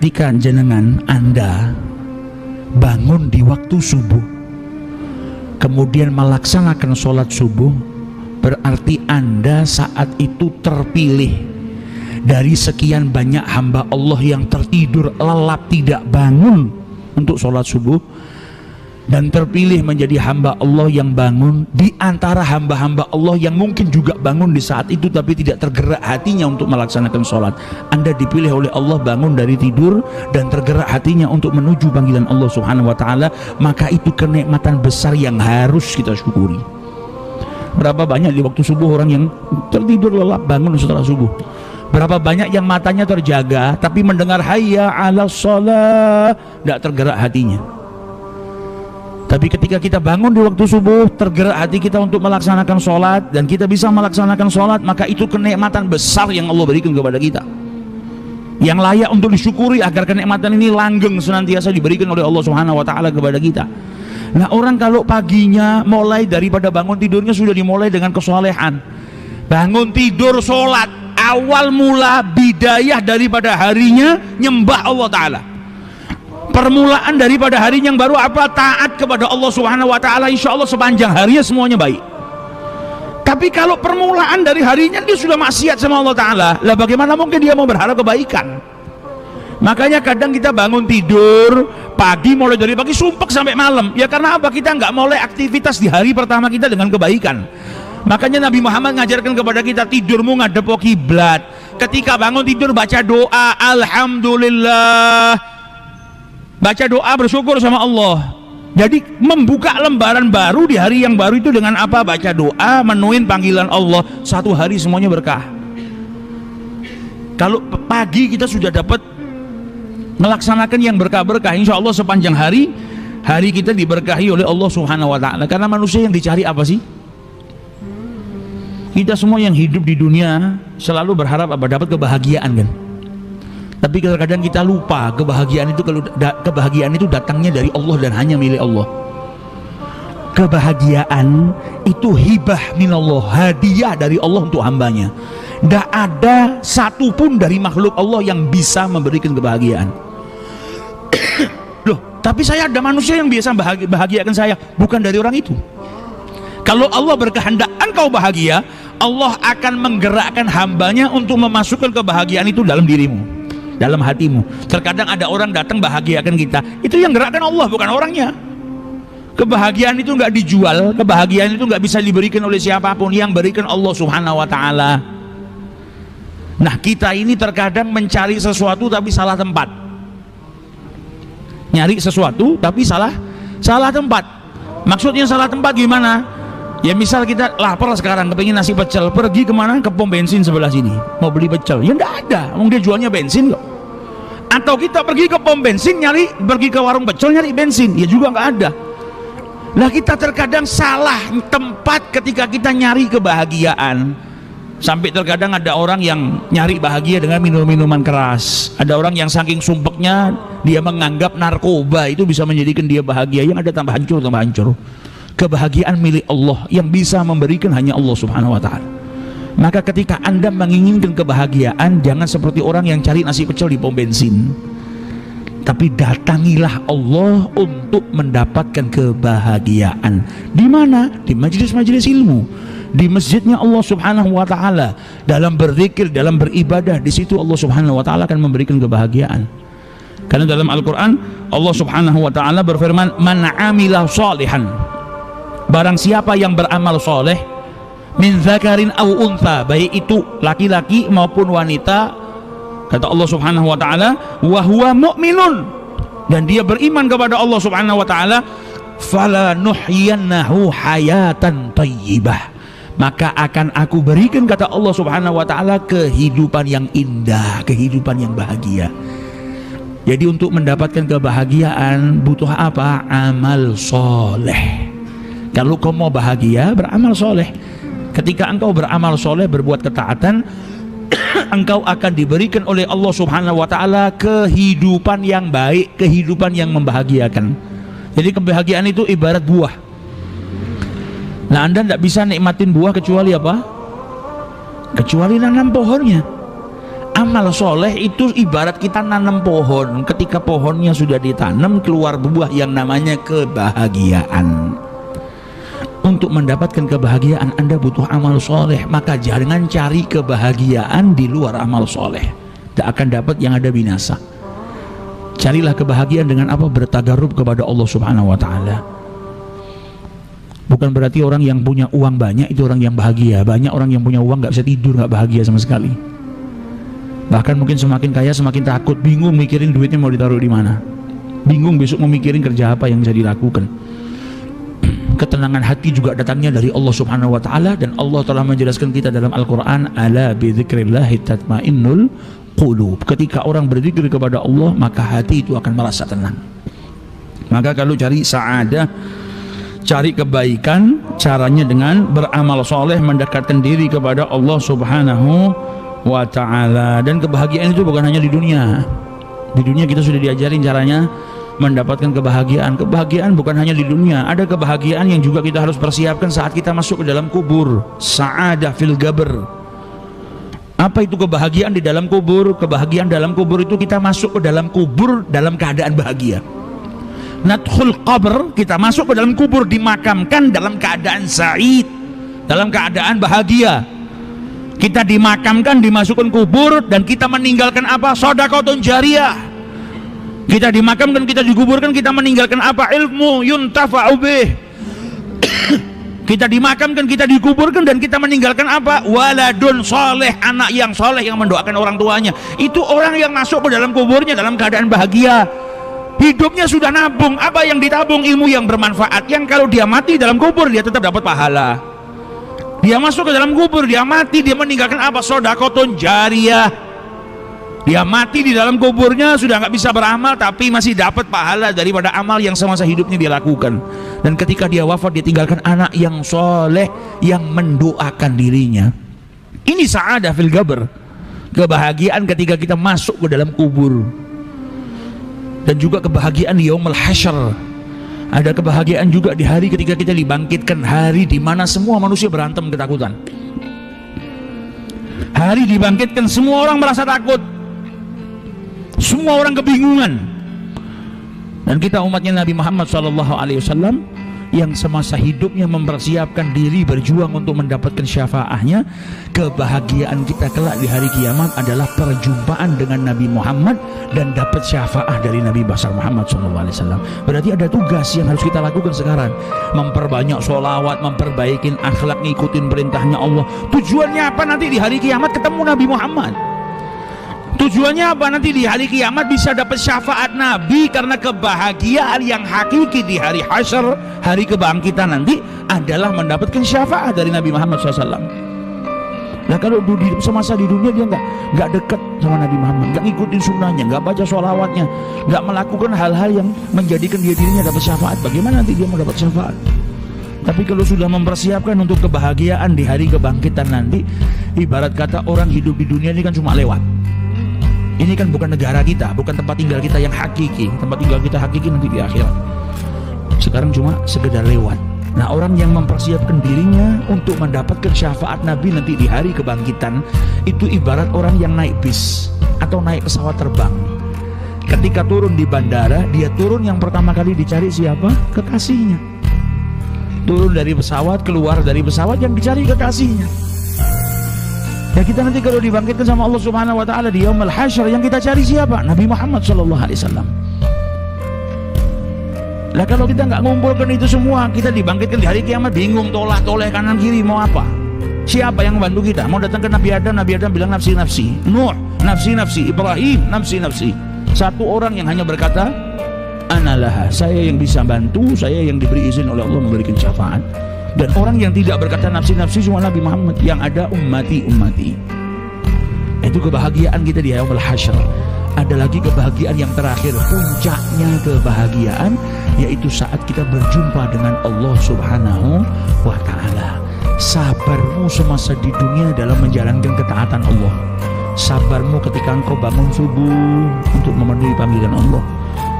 ketika jenengan Anda bangun di waktu subuh, kemudian melaksanakan sholat subuh, berarti Anda saat itu terpilih dari sekian banyak hamba Allah yang tertidur lelap tidak bangun untuk sholat subuh, dan terpilih menjadi hamba Allah yang bangun di antara hamba-hamba Allah yang mungkin juga bangun di saat itu tapi tidak tergerak hatinya untuk melaksanakan sholat. Anda dipilih oleh Allah bangun dari tidur dan tergerak hatinya untuk menuju panggilan Allah Subhanahu wa ta'ala, maka itu kenikmatan besar yang harus kita syukuri. Berapa banyak di waktu subuh orang yang tertidur lelap bangun setelah subuh? Berapa banyak yang matanya terjaga tapi mendengar hayya 'alas shalah tidak tergerak hatinya? Tapi ketika kita bangun di waktu subuh, tergerak hati kita untuk melaksanakan sholat, dan kita bisa melaksanakan sholat, maka itu kenikmatan besar yang Allah berikan kepada kita, yang layak untuk disyukuri agar kenikmatan ini langgeng senantiasa diberikan oleh Allah Subhanahu wa ta'ala kepada kita. Nah, orang kalau paginya mulai daripada bangun tidurnya sudah dimulai dengan kesolehan, bangun tidur sholat, awal mula bidayah daripada harinya nyembah Allah Ta'ala, permulaan daripada harinya yang baru apa? Taat kepada Allah Subhanahu wa ta'ala. Insya Allah sepanjang harinya semuanya baik. Tapi kalau permulaan dari harinya dia sudah maksiat sama Allah Ta'ala, lah bagaimana mungkin dia mau berharap kebaikan? Makanya kadang kita bangun tidur pagi, mulai dari pagi sumpek sampai malam, ya karena apa? Kita nggak mulai aktivitas di hari pertama kita dengan kebaikan. Makanya Nabi Muhammad ngajarkan kepada kita, tidurmu ngadep kiblat. Ketika bangun tidur baca doa alhamdulillah, baca doa bersyukur sama Allah. Jadi membuka lembaran baru di hari yang baru itu dengan apa? Baca doa, menuin panggilan Allah. Satu hari semuanya berkah. Kalau pagi kita sudah dapat melaksanakan yang berkah-berkah, insya Allah sepanjang hari kita diberkahi oleh Allah Subhanahu wa ta'ala. Karena manusia yang dicari apa sih? Kita semua yang hidup di dunia selalu berharap apa? Dapat kebahagiaan, kan? Tapi kadang-kadang kita lupa kebahagiaan itu, kalau kebahagiaan itu datangnya dari Allah dan hanya milik Allah. Kebahagiaan itu hibah minallah, hadiah dari Allah untuk hambanya. Tidak ada satupun dari makhluk Allah yang bisa memberikan kebahagiaan. Loh, tapi saya ada manusia yang biasa bahagiakan saya, bukan dari orang itu. Kalau Allah berkehendak engkau bahagia, Allah akan menggerakkan hambanya untuk memasukkan kebahagiaan itu dalam dirimu, dalam hatimu. Terkadang ada orang datang bahagiakan kita, itu yang gerakkan Allah, bukan orangnya. Kebahagiaan itu nggak dijual, kebahagiaan itu nggak bisa diberikan oleh siapapun, yang berikan Allah Subhanahu wa ta'ala. Nah, kita ini terkadang mencari sesuatu tapi salah tempat, nyari sesuatu tapi salah tempat. Maksudnya salah tempat gimana? Ya misal kita lapar sekarang, kepengin nasi pecel, pergi kemana? Ke pom bensin sebelah sini, mau beli pecel, ya nggak ada, dia jualnya bensin kok. Atau kita pergi ke pom bensin pergi ke warung pecel nyari bensin, ya juga nggak ada. Lah kita terkadang salah tempat ketika kita nyari kebahagiaan. Sampai terkadang ada orang yang nyari bahagia dengan minum-minuman keras. Ada orang yang saking sumpeknya dia menganggap narkoba itu bisa menjadikan dia bahagia, yang ada tambah hancur. Kebahagiaan milik Allah, yang bisa memberikan hanya Allah Subhanahu wa ta'ala. Maka ketika Anda menginginkan kebahagiaan, jangan seperti orang yang cari nasi pecel di pom bensin, tapi datangilah Allah untuk mendapatkan kebahagiaan. Di mana? Di majelis-majelis ilmu, di masjidnya Allah Subhanahu wa ta'ala, dalam berzikir, dalam beribadah. Di situ Allah Subhanahu wa ta'ala akan memberikan kebahagiaan. Karena dalam Al-Quran Allah Subhanahu wa ta'ala berfirman, man amila shalihan, barang siapa yang beramal soleh, min zakarin aw untha, baik itu laki-laki maupun wanita, kata Allah Subhanahu wa ta'ala, wa huwa mu'minun, dan dia beriman kepada Allah Subhanahu wa ta'ala, fala nuhyiyannahu hayatan thayyibah, maka akan aku berikan, kata Allah Subhanahu wa ta'ala, kehidupan yang indah, kehidupan yang bahagia. Jadi untuk mendapatkan kebahagiaan butuh apa? Amal soleh. Kalau kau mau bahagia, beramal soleh. Ketika engkau beramal soleh, berbuat ketaatan, engkau akan diberikan oleh Allah Subhanahu wa ta'ala kehidupan yang baik, kehidupan yang membahagiakan. Jadi kebahagiaan itu ibarat buah. Nah, Anda tidak bisa nikmatin buah kecuali apa? Kecuali nanam pohonnya. Amal soleh itu ibarat kita nanam pohon. Ketika pohonnya sudah ditanam, keluar buah yang namanya kebahagiaan. Untuk mendapatkan kebahagiaan Anda butuh amal soleh. Maka jangan cari kebahagiaan di luar amal soleh. Tak akan dapat, yang ada binasa. Carilah kebahagiaan dengan apa? Bertagarub kepada Allah Subhanahu wa ta'ala. Bukan berarti orang yang punya uang banyak itu orang yang bahagia. Banyak orang yang punya uang gak bisa tidur, gak bahagia sama sekali. Bahkan mungkin semakin kaya semakin takut, bingung mikirin duitnya mau ditaruh di mana, bingung besok mau mikirin kerja apa yang bisa dilakukan. Ketenangan hati juga datangnya dari Allah Subhanahu wa ta'ala. Dan Allah telah menjelaskan kita dalam Al-Quran, ala bidzikrillahi tatmainnul qulub. Ketika orang berzikir kepada Allah, maka hati itu akan merasa tenang. Maka kalau cari sa'adah, cari kebaikan, caranya dengan beramal soleh, mendekatkan diri kepada Allah Subhanahu wa ta'ala. Dan kebahagiaan itu bukan hanya di dunia. Di dunia kita sudah diajarin caranya mendapatkan kebahagiaan. Kebahagiaan bukan hanya di dunia, ada kebahagiaan yang juga kita harus persiapkan saat kita masuk ke dalam kubur. Sa'adah fil qabr. Apa itu kebahagiaan di dalam kubur? Kebahagiaan dalam kubur itu kita masuk ke dalam kubur dalam keadaan bahagia. Nadkhul qabr, kita masuk ke dalam kubur, dimakamkan dalam keadaan sa'id, dalam keadaan bahagia. Kita dimakamkan, dimasukkan kubur, dan kita meninggalkan apa? Shadaqatun jariyah. Kita dimakamkan, kita dikuburkan, kita meninggalkan apa? Ilmu yuntafa'u bih. Kita dimakamkan, kita dikuburkan, dan kita meninggalkan apa? Waladun soleh, anak yang soleh yang mendoakan orang tuanya. Itu orang yang masuk ke dalam kuburnya dalam keadaan bahagia. Hidupnya sudah nabung. Apa yang ditabung? Ilmu yang bermanfaat, yang kalau dia mati dalam kubur dia tetap dapat pahala. Dia masuk ke dalam kubur, dia mati, dia meninggalkan apa? Shadaqatun jariyah. Dia mati di dalam kuburnya sudah nggak bisa beramal, tapi masih dapat pahala daripada amal yang semasa hidupnya dia lakukan. Dan ketika dia wafat, dia tinggalkan anak yang soleh yang mendoakan dirinya. Ini sa'adah fil qabr, kebahagiaan ketika kita masuk ke dalam kubur. Dan juga kebahagiaan di yaumul hasyr. Ada kebahagiaan juga di hari ketika kita dibangkitkan, hari di mana semua manusia berantem ketakutan. Hari dibangkitkan, semua orang merasa takut, semua orang kebingungan. Dan kita umatnya Nabi Muhammad SAW yang semasa hidupnya mempersiapkan diri berjuang untuk mendapatkan syafaahnya. Kebahagiaan kita kelak di hari kiamat adalah perjumpaan dengan Nabi Muhammad dan dapat syafaah dari Nabi besar Muhammad SAW. Berarti ada tugas yang harus kita lakukan sekarang, memperbanyak sholawat, memperbaiki akhlak, ngikutin perintahnya Allah. Tujuannya apa? Nanti di hari kiamat ketemu Nabi Muhammad. Tujuannya apa? Nanti di hari kiamat bisa dapat syafaat Nabi. Karena kebahagiaan yang hakiki di hari hasyr, hari kebangkitan nanti, adalah mendapatkan syafaat dari Nabi Muhammad SAW. Nah kalau semasa di dunia dia nggak dekat sama Nabi Muhammad, nggak ngikutin sunnahnya, nggak baca sholawatnya, nggak melakukan hal-hal yang menjadikan dirinya dapat syafaat, bagaimana nanti dia mau dapat syafaat? Tapi kalau sudah mempersiapkan untuk kebahagiaan di hari kebangkitan nanti, ibarat kata orang hidup di dunia ini kan cuma lewat. Ini kan bukan negara kita, bukan tempat tinggal kita yang hakiki. Tempat tinggal kita hakiki nanti di akhirat. Sekarang cuma sekedar lewat. Nah, orang yang mempersiapkan dirinya untuk mendapatkan syafaat Nabi nanti di hari kebangkitan, itu ibarat orang yang naik bis atau naik pesawat terbang. Ketika turun di bandara, dia turun, yang pertama kali dicari siapa? Kekasihnya. Turun dari pesawat, keluar dari pesawat, yang dicari kekasihnya. Ya kita nanti kalau dibangkitkan sama Allah Subhanahu wa ta'ala di yaumul hasyr, yang kita cari siapa? Nabi Muhammad SAW. Lah kalau kita nggak ngumpulkan itu semua, kita dibangkitkan di hari kiamat bingung, toleh kanan kiri mau apa? Siapa yang membantu kita? Mau datang ke Nabi Adam bilang nafsi nafsi. Nuh nafsi nafsi. Ibrahim nafsi nafsi. Satu orang yang hanya berkata analah, saya yang bisa bantu, saya yang diberi izin oleh Allah memberikan syafaat. Dan orang yang tidak berkata nafsi-nafsi cuma Nabi Muhammad, yang ada ummati. Itu kebahagiaan kita di yaumul hasyr. Ada lagi kebahagiaan yang terakhir, puncaknya kebahagiaan, yaitu saat kita berjumpa dengan Allah Subhanahu wa ta'ala. Sabarmu semasa di dunia dalam menjalankan ketaatan Allah. Sabarmu ketika engkau bangun subuh untuk memenuhi panggilan Allah.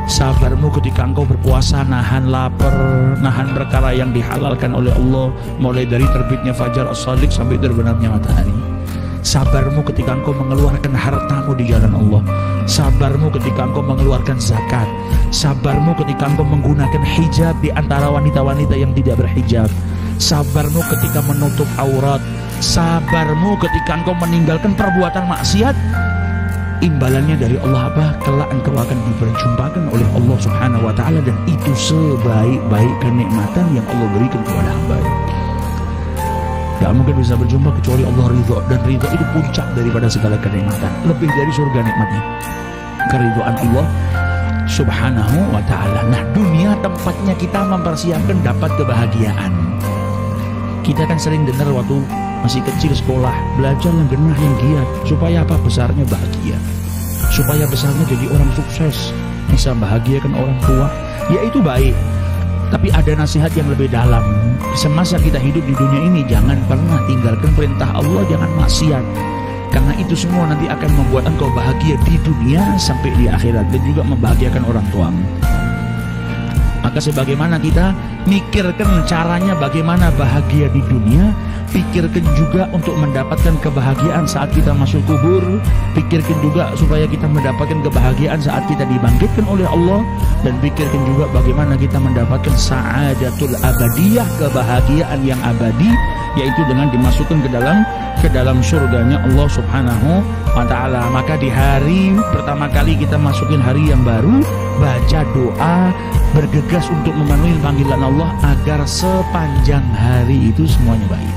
Sabarmu ketika engkau berpuasa, nahan lapar, nahan perkara yang dihalalkan oleh Allah, mulai dari terbitnya fajar as-shadiq sampai terbenamnya matahari. sabarmu ketika engkau mengeluarkan hartamu di jalan Allah, sabarmu ketika engkau mengeluarkan zakat, sabarmu ketika engkau menggunakan hijab di antara wanita-wanita yang tidak berhijab, sabarmu ketika menutup aurat, sabarmu ketika engkau meninggalkan perbuatan maksiat. Imbalannya dari Allah apa? Kelak engkau akan diperjumpakan oleh Allah Subhanahu wa ta'ala, dan itu sebaik-baik kenikmatan yang Allah berikan kepada hamba. Gak mungkin bisa berjumpa kecuali Allah ridho, dan ridho itu puncak daripada segala kenikmatan, lebih dari surga nikmatnya, keridhaan Allah Subhanahu wa ta'ala. Nah, dunia tempatnya kita mempersiapkan dapat kebahagiaan. Kita kan sering dengar waktu masih kecil sekolah, belajar yang genah yang giat, supaya apa? Besarnya bahagia, supaya besarnya jadi orang sukses, bisa bahagiakan orang tua. Ya itu baik, tapi ada nasihat yang lebih dalam. Semasa kita hidup di dunia ini, jangan pernah tinggalkan perintah Allah, jangan maksiat, karena itu semua nanti akan membuat engkau bahagia di dunia sampai di akhirat, dan juga membahagiakan orang tuamu. Maka sebagaimana kita mikirkan caranya bagaimana bahagia di dunia, pikirkan juga untuk mendapatkan kebahagiaan saat kita masuk kubur. Pikirkan juga supaya kita mendapatkan kebahagiaan saat kita dibangkitkan oleh Allah, dan pikirkan juga bagaimana kita mendapatkan sa'adatul abadiyah, kebahagiaan yang abadi, yaitu dengan dimasukkan ke dalam surganya Allah Subhanahu wa ta'ala. Maka di hari pertama kali kita masukin hari yang baru, baca doa, bergegas untuk memenuhi panggilan Allah agar sepanjang hari itu semuanya baik.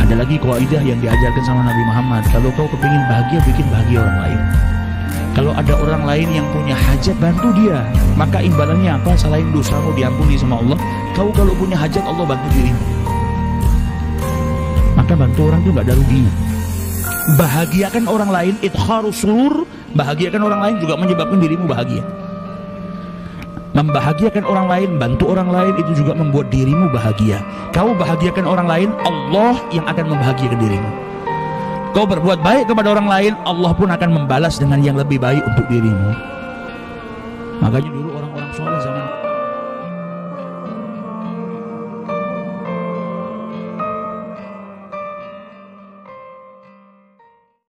Ada lagi kaidah yang diajarkan sama Nabi Muhammad, kalau kau kepingin bahagia, bikin bahagia orang lain. Kalau ada orang lain yang punya hajat, bantu dia. Maka imbalannya apa? Selain dosamu diampuni sama Allah, kau kalau punya hajat, Allah bantu dirimu. Maka bantu orang itu gak ada ruginya. Bahagiakan orang lain, idkharus surur, bahagiakan orang lain juga menyebabkan dirimu bahagia. Membahagiakan orang lain, bantu orang lain, itu juga membuat dirimu bahagia. Kau bahagiakan orang lain, Allah yang akan membahagiakan dirimu. Kau berbuat baik kepada orang lain, Allah pun akan membalas dengan yang lebih baik untuk dirimu. Makanya dulu orang-orang soleh zaman